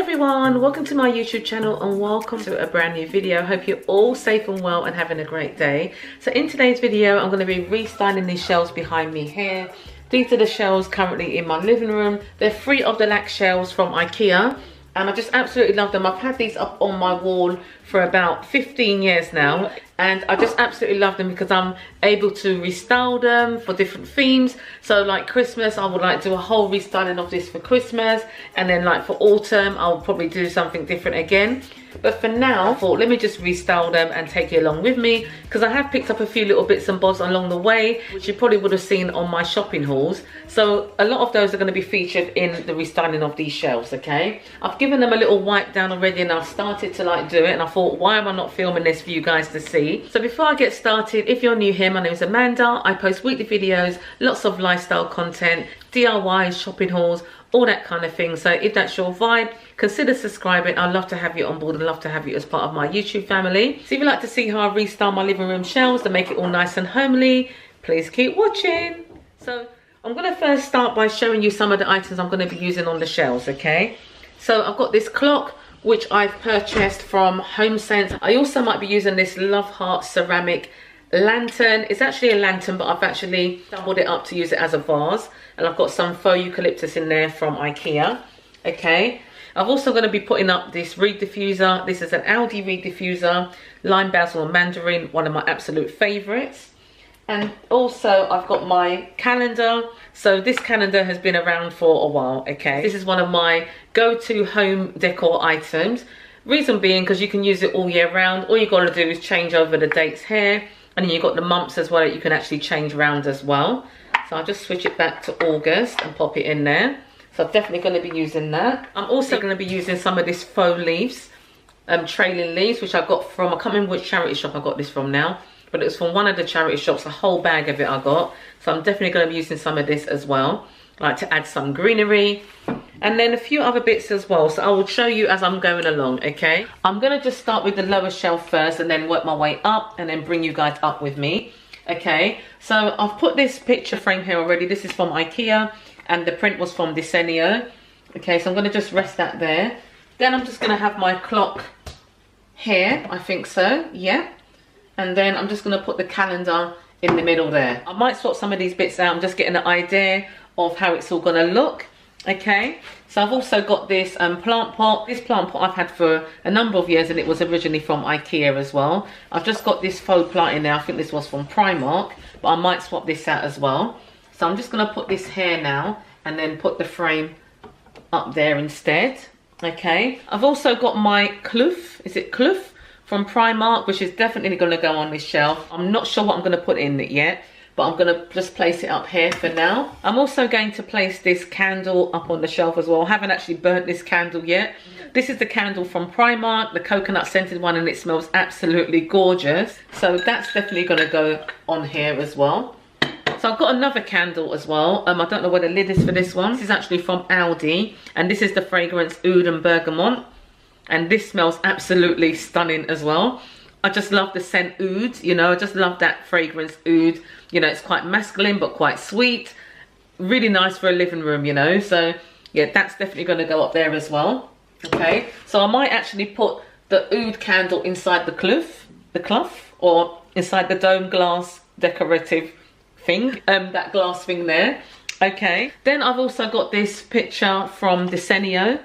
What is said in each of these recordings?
everyone, welcome to my YouTube channel and welcome to a brand new video. Hope you're all safe and well and having a great day. So in today's video I'm going to be restyling these shelves behind me here. These are the shelves currently in my living room. They're free of the lac shelves from IKEA and I just absolutely love them. I've had these up on my wall for about 15 years now and I just absolutely love them because I'm able to restyle them for different themes. So like Christmas, I would like to do a whole restyling of this for Christmas, and then like for autumn I'll probably do something different again. But for now I thought let me just restyle them and take you along with me, because I have picked up a few little bits and bobs along the way which you probably would have seen on my shopping hauls. So a lot of those are going to be featured in the restyling of these shelves. Okay, I've given them a little wipe down already and I've started to like do it, and I thought, why am I not filming this for you guys to see? So before I get started, if you're new here, my name is Amanda. I post weekly videos, lots of lifestyle content, DIYs, shopping hauls, all that kind of thing. So if that's your vibe, consider subscribing. I'd love to have you on board and love to have you as part of my YouTube family. So if you'd like to see how I restyle my living room shelves to make it all nice and homely, please keep watching. So I'm going to first start by showing you some of the items I'm going to be using on the shelves. Okay, so I've got this clock which I've purchased from HomeSense. I also might be using this Love Heart ceramic lantern. It's actually a lantern, but I've actually doubled it up to use it as a vase, and I've got some faux eucalyptus in there from IKEA. Okay, I've also going to be putting up this reed diffuser. This is an Aldi reed diffuser, lime basil and mandarin, one of my absolute favorites. And also I've got my calendar. So this calendar has been around for a while. Okay, this is one of my go-to home decor items. Reason being because you can use it all year round. All you got to do is change over the dates here, and then you've got the months as well that you can actually change around as well. So I'll just switch it back to August and pop it in there. So I'm definitely going to be using that. I'm also going to be using some of this faux leaves, trailing leaves, which I got from, I can't remember which charity shop I got this from now, but it was from one of the charity shops. A whole bag of it I got. So I'm definitely going to be using some of this as well, like to add some greenery, and then a few other bits as well. So I will show you as I'm going along. Okay, I'm going to just start with the lower shelf first and then work my way up and then bring you guys up with me. Okay, so I've put this picture frame here already. This is from IKEA and the print was from Desenio. Okay, so I'm going to just rest that there. Then I'm just going to have my clock here, I think so, yeah. And then I'm just going to put the calendar in the middle there. I might swap some of these bits out. I'm just getting an idea of how it's all going to look. Okay, so I've also got this plant pot. This plant pot I've had for a number of years and it was originally from IKEA as well. I've just got this faux plant in there. I think this was from Primark, but I might swap this out as well. So I'm just going to put this here now and then put the frame up there instead. Okay, I've also got my cloth. Is it cloth? From Primark, which is definitely going to go on this shelf. I'm not sure what I'm going to put in it yet, but I'm going to just place it up here for now. I'm also going to place this candle up on the shelf as well. I haven't actually burnt this candle yet. This is the candle from Primark, the coconut scented one, and it smells absolutely gorgeous. So that's definitely going to go on here as well. So I've got another candle as well. I don't know what the lid is for this one. This is actually from Aldi, and this is the fragrance Oud and Bergamot. And this smells absolutely stunning as well. I just love the scent oud, you know, I just love that fragrance oud. You know, it's quite masculine but quite sweet. Really nice for a living room, you know. So yeah, that's definitely going to go up there as well. Okay, so I might actually put the oud candle inside the cloth, or inside the dome glass decorative thing, that glass thing there. Okay, then I've also got this picture from Desenio.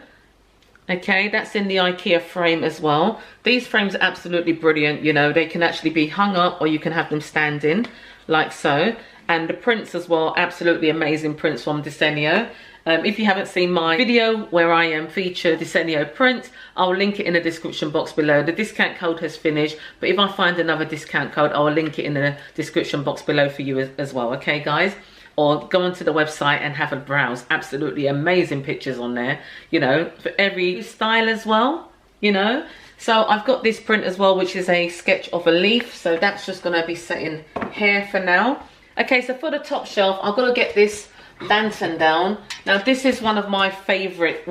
Okay, that's in the IKEA frame as well. These frames are absolutely brilliant, you know. They can actually be hung up or you can have them standing like so. And the prints as well, absolutely amazing prints from Desenio. If you haven't seen my video where I feature Desenio print, I'll link it in the description box below. The discount code has finished, but if I find another discount code, I'll link it in the description box below for you as well. Okay, guys? Or go onto the website and have a browse. Absolutely amazing pictures on there, you know, for every style as well, you know. So I've got this print as well, which is a sketch of a leaf. So that's just going to be sitting here for now. Okay, so for the top shelf, I've got to get this lantern down. Now this is one of my favorite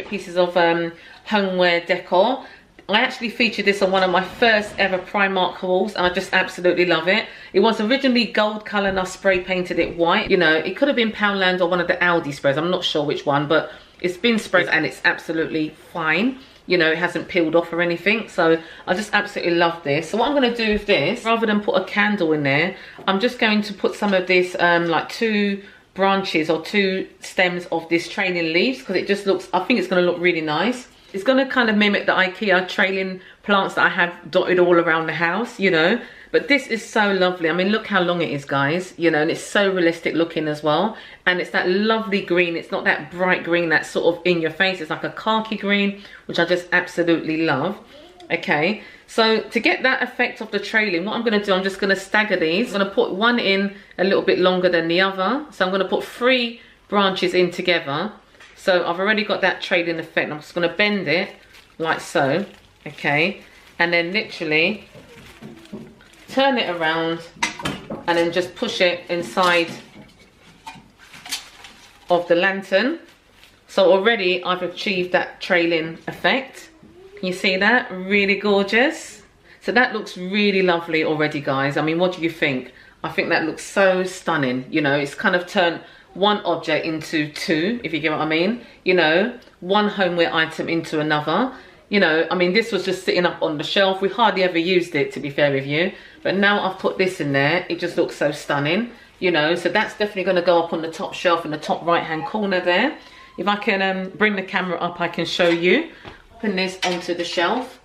pieces of homeware decor. I actually featured this on one of my first ever Primark hauls and I just absolutely love it. It was originally gold colour and I spray painted it white. You know, it could have been Poundland or one of the Aldi sprays. I'm not sure which one, but It's been sprayed and it's absolutely fine. You know, it hasn't peeled off or anything. So I just absolutely love this. So what I'm going to do with this, rather than put a candle in there, I'm just going to put some of this, like 2 branches or 2 stems of this trailing leaves, because it just looks, I think it's going to look really nice. It's going to kind of mimic the IKEA trailing plants that I have dotted all around the house, you know. But this is so lovely. I mean, look how long it is, guys, you know, and it's so realistic looking as well. And it's that lovely green. It's not that bright green that's sort of in your face. It's like a khaki green, which I just absolutely love. Okay, so to get that effect of the trailing, what I'm going to do, I'm just going to stagger these. I'm going to put one in a little bit longer than the other. So I'm going to put 3 branches in together. So I've already got that trailing effect. I'm just going to bend it like so. Okay, and then literally turn it around and then just push it inside of the lantern. So already I've achieved that trailing effect. Can you see that? Really gorgeous. So that looks really lovely already, guys. I mean, what do you think? I think that looks so stunning. You know, it's kind of turned one object into 2, if you get what I mean. You know, one homeware item into another. You know, I mean, this was just sitting up on the shelf. We hardly ever used it, to be fair with you. But now I've put this in there, it just looks so stunning, you know. So that's definitely going to go up on the top shelf in the top right-hand corner there. If I can bring the camera up, I can show you. Putting this onto the shelf,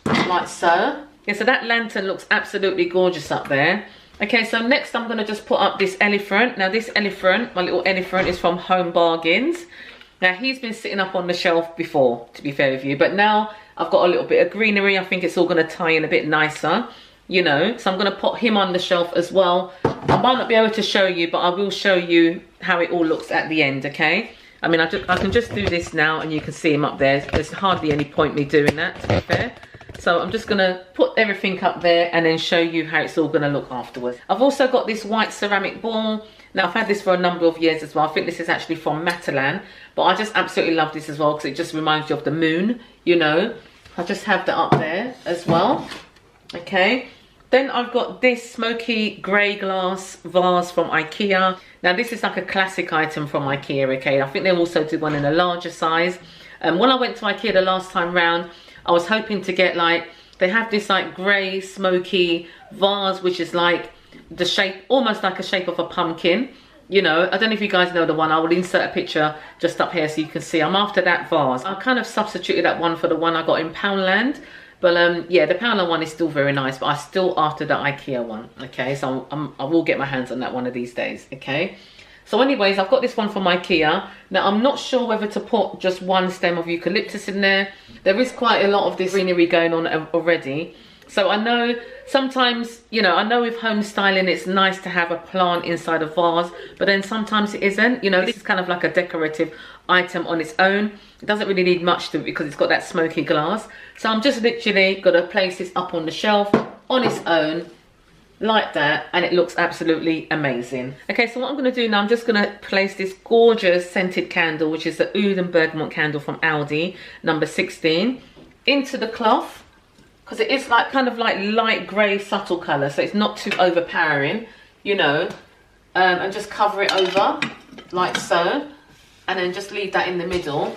like so. Yeah, so that lantern looks absolutely gorgeous up there. Okay, so next I'm going to just put up this elephant. Now this elephant, my little elephant, is from Home Bargains. Now he's been sitting up on the shelf before, to be fair with you, but now I've got a little bit of greenery. I think it's all going to tie in a bit nicer, you know. So I'm going to put him on the shelf as well. I might not be able to show you, but I will show you how it all looks at the end, okay? I mean, I can just do this now and you can see him up there. There's hardly any point me doing that, to be fair. So I'm just going to put everything up there and then show you how it's all going to look afterwards. I've also got this white ceramic ball. Now I've had this for a number of years as well. I think this is actually from Matalan, but I just absolutely love this as well because it just reminds you of the moon, you know. I just have that up there as well. Okay, then I've got this smoky grey glass vase from IKEA. Now this is like a classic item from IKEA, okay. I think they also do one in a larger size. When I went to IKEA the last time round, I was hoping to get like, they have this like grey smoky vase which is like the shape, almost like a shape of a pumpkin, you know. I don't know if you guys know the one. I will insert a picture just up here so you can see. I'm after that vase. I kind of substituted that one for the one I got in Poundland, but yeah, the Poundland one is still very nice, but I still after the IKEA one. Okay, so I will get my hands on that one of these days. Okay, so anyways, I've got this one from IKEA. Now I'm not sure whether to put just one stem of eucalyptus in there. There is quite a lot of this greenery going on already. So I know sometimes, you know, I know with home styling it's nice to have a plant inside a vase, but then sometimes it isn't. You know, this is kind of like a decorative item on its own. It doesn't really need much to it because it's got that smoky glass. So I'm just literally going to place this up on the shelf on its own like that, and it looks absolutely amazing. Okay, so what I'm going to do now, I'm just going to place this gorgeous scented candle, which is the Oud and Bergamot candle from Aldi, number 16, into the cloth. Because it is like kind of like light grey subtle colour, so it's not too overpowering, you know. And just cover it over like so, and then just leave that in the middle.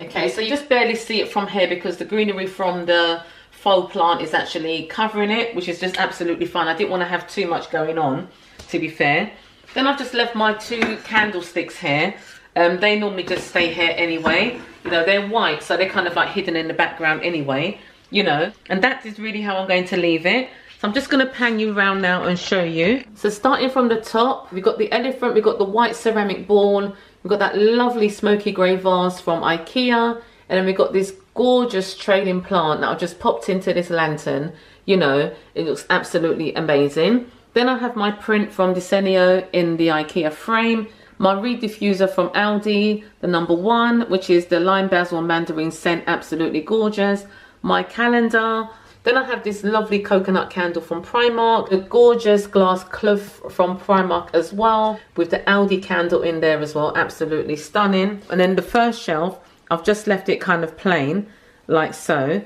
Okay, so you just barely see it from here because the greenery from the faux plant is actually covering it, which is just absolutely fine. I didn't want to have too much going on, to be fair. Then I've just left my 2 candlesticks here. They normally just stay here anyway. You know, they're white, so they're kind of like hidden in the background anyway. You know, and that is really how I'm going to leave it. So I'm just going to pan you around now and show you. So starting from the top, we've got the elephant, we've got the white ceramic ball, we've got that lovely smoky grey vase from IKEA, and then we've got this gorgeous trailing plant that I've just popped into this lantern. You know, it looks absolutely amazing. Then I have my print from Desenio in the IKEA frame, my reed diffuser from Aldi, the number 1, which is the lime basil and mandarin scent, absolutely gorgeous. My calendar. Then I have this lovely coconut candle from Primark, the gorgeous glass cloth from Primark as well, with the Aldi candle in there as well, absolutely stunning. And then the first shelf, I've just left it kind of plain, like so,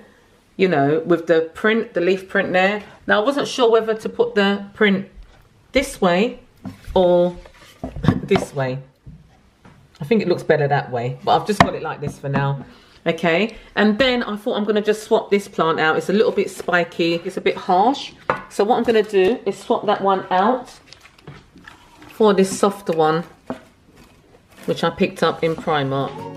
you know, with the print, the leaf print there. Now I wasn't sure whether to put the print this way or this way. I think it looks better that way, but I've just got it like this for now. Okay, and then I thought I'm going to just swap this plant out. It's a little bit spiky, it's a bit harsh. So what I'm going to do is swap that one out for this softer one, which I picked up in Primark.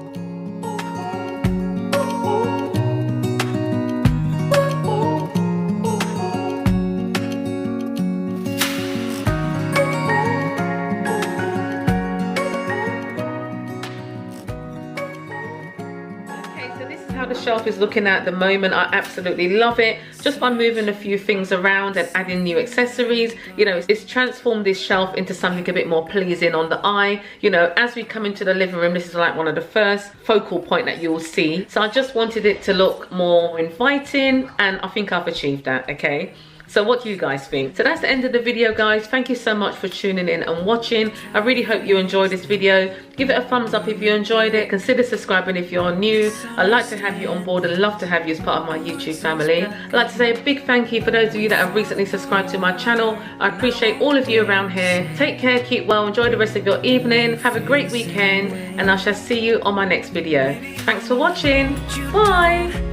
How the shelf is looking at the moment. I absolutely love it. Just by moving a few things around and adding new accessories, you know, it's transformed this shelf into something a bit more pleasing on the eye. You know, as we come into the living room, this is like one of the first focal point that you'll see. So I just wanted it to look more inviting, and I think I've achieved that. Okay, so what do you guys think? So that's the end of the video, guys. Thank you so much for tuning in and watching. I really hope you enjoyed this video. Give it a thumbs up if you enjoyed it. Consider subscribing if you're new. I'd like to have you on board and love to have you as part of my YouTube family. I'd like to say a big thank you for those of you that have recently subscribed to my channel. I appreciate all of you around here. Take care, keep well, enjoy the rest of your evening. Have a great weekend, and I shall see you on my next video. Thanks for watching. Bye.